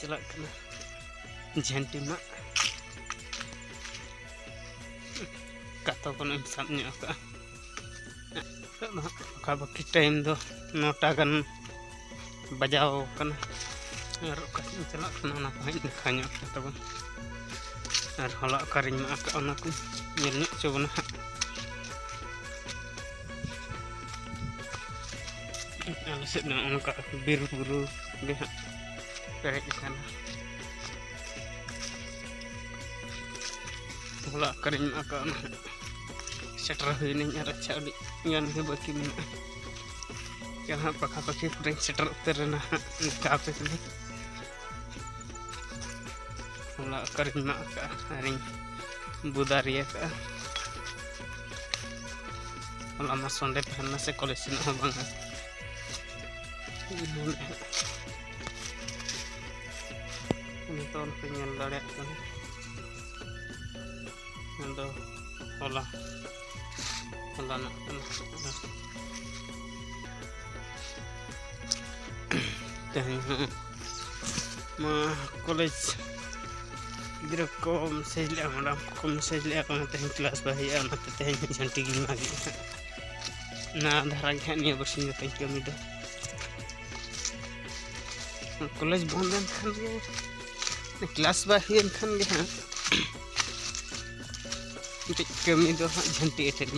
चलाक झेंटी मा कतो को साब बाकी टाइम दो 9टा गान बजाव और चलाना देखा तब और हला मा को चोबना आले से उनका बिर बुरु गे पेरेज हला सेटर हुई अच्छा गान बाकी मे जहाँ पखा पखी पूरे सेटर उतरना पे हला बुदारी हला मा संडे तहना से कॉलेज से बांगा हला हला कॉलेज गिरा को मैसेज मैडम को मैसेज तेज क्लास बाई तेज झंटी मागे ना धारा नहीं बरसिंग कमी कॉलेज बंद क्लास बाइन खान कमी झंटी एटेल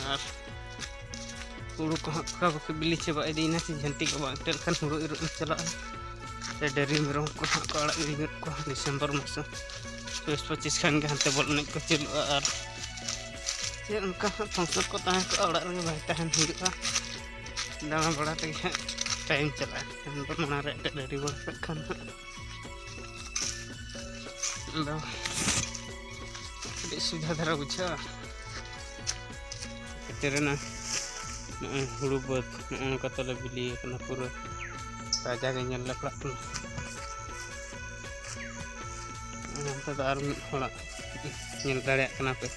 और हुड़ू को पका पकी बिली चाबा इदीना झंटी को एटेल खान हुड़ू इर चला डेरी मेरम को आड़ को डिसेम्बर मास 20-25 खान हानते बल एन को चलू और चे उनका फंक्शन को तहन को अड़ा रे भाई तहन हुआ दाना बड़ा तक टाइम चला मना डेरी बड़ा खान सुविधा धारा बुझा ना हुड़ू बद नौका तले बिली पूरा ताजा के पड़ा पे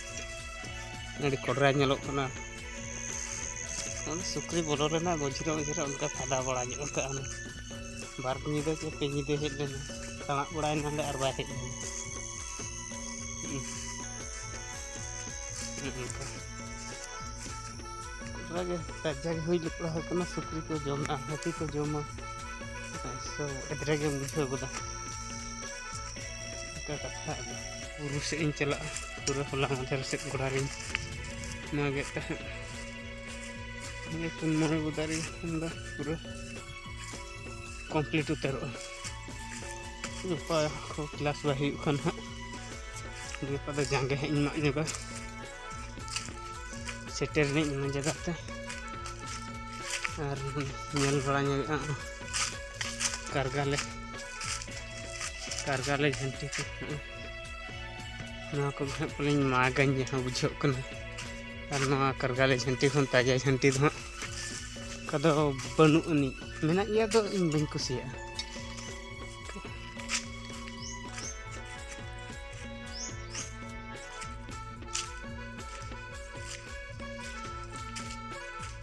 अभी कड़रा सुक्री बोलो गजरा गजरा उनका फादा बड़ा बार निदे पे निदे हेज लेना तड़ा बड़ा और बाय हेज ताजा हुई लपड़ा सुक्री को जमा हाथी को जमा एदरा के बुझे गोदा कथा बुरु से चला पूरा हला माधर से गोड़ारी मागे पुन मणे बुदारी पूरा कमप्लीट उतर क्लास बाही खान गपा जांगे हेज मागा सेटर जगह ते और बड़ा कारगाले झंटी को मागाई जहाँ बुझे कारगाले झंटी खन ताजा झंटी बनू मेना इन बी कुसिया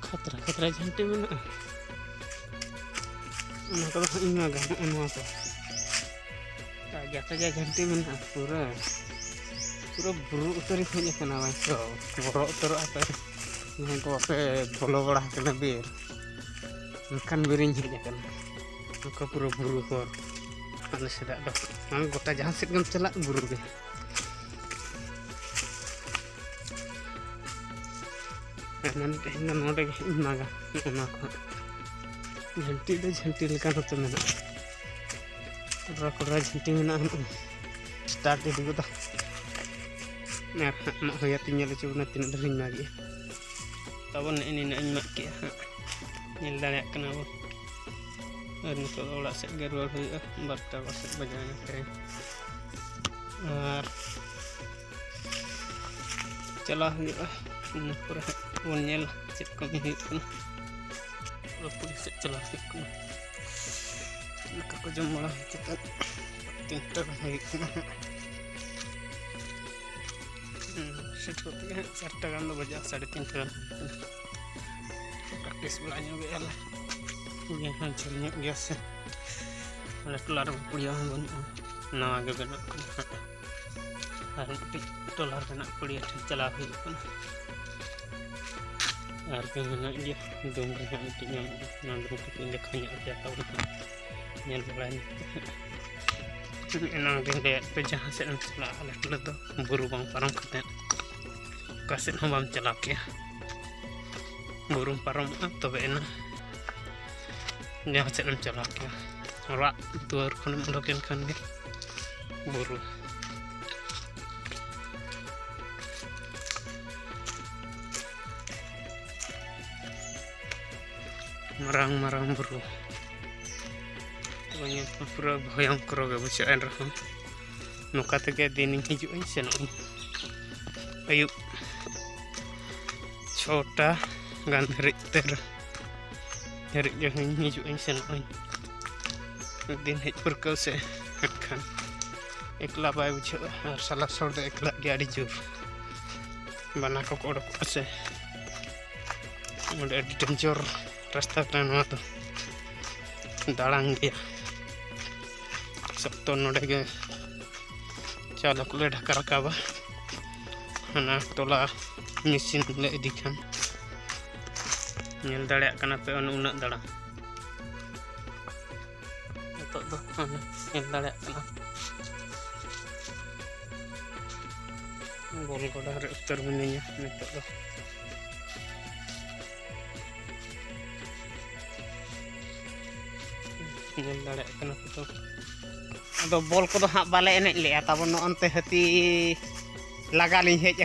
खतरा खतरा झंटी में मागा ताजा ताजा झंटी में पूरा पूरा बुरु उतर हजना बड़ उतर पे जहाँ को पे बोलो बड़ा बीर उनकान बीर हजना पूरा बुरु हर आले सेदा गोटा जहाँ सेद गम चला बुरु गे नोडे मागा झंटी झंटी लेका मेना कड़रा कड़रा झंटी मेना स्टार्ट इदीगोदा होती चुना तीन ढेर मागे तब नीना माग के दाड़ा बो और नित से रुआर हो 12टा पास बजाना ट्रेन और चला पूरा बन चेक कमी पुलिस से चला को जम बड़ा 3टा सेट होती है 4टा गान बजा 3:30 प्रैक्टिस बड़ा punya hancurnya biasa. Oleh dolar punya nawa ke benak harus dolar benak punya celah pun harga benak dia dong mereka untuk nanggung pindah kayak dia tahu nyel lain enang dia pejah hasil celah oleh itu berubah parang keten kasih hambam celak ya burung parang atau benar dia hasil celak ya rak tuar kan melakukan kan dia buru marang buru banyak pura bayang keroga bacaan rahang nuka tege dining hijau ini senoi ayub छोटा गंधरी ter dari jangan hijau ini senoi दिन hedge पर कल से खान एकला bye बुझे और साला छोड़ दे एकला गाड़ी जोर बना को कोड़ से मुझे डेंजर रास्ता करना तो दाड़ांग गया सब तो नोड़े के चालक ले ढका रखा हना तोला मशीन ले दिखान नेल दाड़े कना पे उन्ना दाड़ा तो दाड़े बोल गोड़ा उत्तर मिनिया नितो दाड़े तो बॉल को हाँ बाले एने लिया तब नते हाथी लगा ली हेज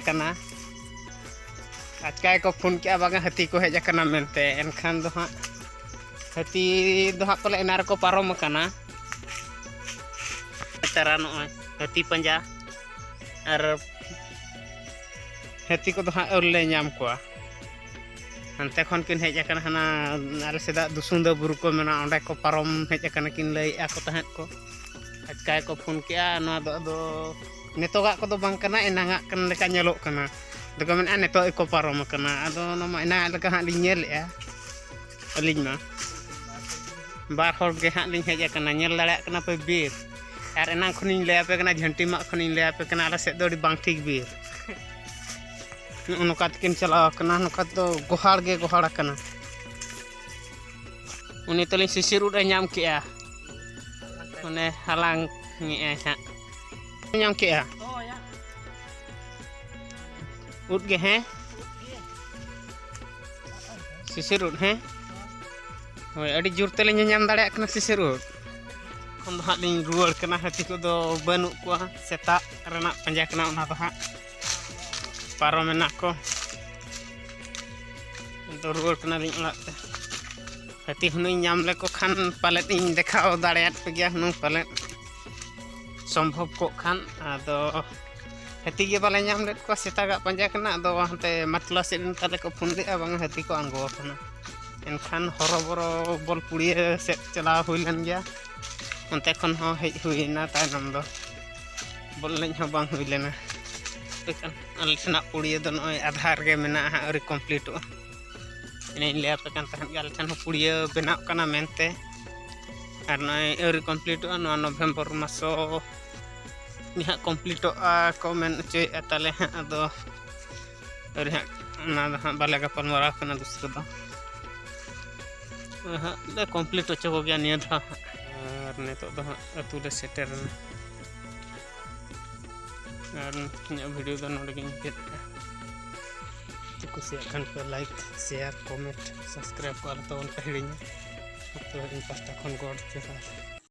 आजका को फोन किया बागा हाथी को हेज मेनते एनखान दो हाँ हाथी दो हाँ पले एना रको पारम कना तारा नय हाथी पंजा और हाथी को दो हाँ उल्ले नाम कोआ अंते खन किन हेज हाना आले सेदा दुसुंदा बुरु को मेना ओंडे को पारम हेज किन लई आको तहत को आजका को फोन किया ना दो नेतोगा को दो बांग कना एनागा कन लेका नेलोक कना दो को मेना नेतो को पारम कना आदो नमा एना लेका हां लिं नेलएआ अलिं मा बार हर गे हां लिं हेज नेल दाड़े कना पे बीर और एना खनिन ले आपे कना झंटी मा खनिन ले आपे कना आले सेद दो बांग ठीक बीर नोका तकिन चलाव कना नोका तो गोहाड़ गे गोहाड़ कना उनी तलिं सिसिर उड नाम केआ उने हालांग ङे हा नाम केआ उड गे हैं सिसिर उड हैं होय अडी जोर तलिं नाम दाड़े कना सिसिर उड खन दो हां लिं रुवाड़ कना हाथी को दो बानु को सेता रना पंजा कना उना दो हां पारो मेना को तो रुवाड़ कना लिं ओड़ाते हाथी हुनई नाम ले को खान पालेट इन देखाव दाड़ेयात पे गया हुनु पालेट संभव को खान आदो हाथी गे बाले नाम ले को सेतागा पंजा कना आदो हते मतला से ताले को फोन दे बांग हाथी को आंगो कना एनखान हरोबरो बल पुड़िया से चला हुइलन गया उनते खन हो हेज हुइना तायनम दो बल लेन हो बांग हुइलेना आले ठना पुड़िया दो नय आधार गे मेना हा अरि कंप्लीट इन ले आपे कान तहन गाल ठन पुड़िया बेनाव कना मेनते और नय अरि कंप्लीट नो नवंबर मासो निहा कंप्लीट को मेन चे ताले हा दो अरि हा ना हा बाले गपन वरा कना दूसरा दो हा ले कंप्लीट हो चो गया निया था और नेतो दो अतु ले सेटर और वीडियो दो नोडे गिन के कुछ खान पे लाइक शेयर कमेंट सब्सक्राइब को तो उनका हिड़िया तो इन पास्टा खन गॉड के साथ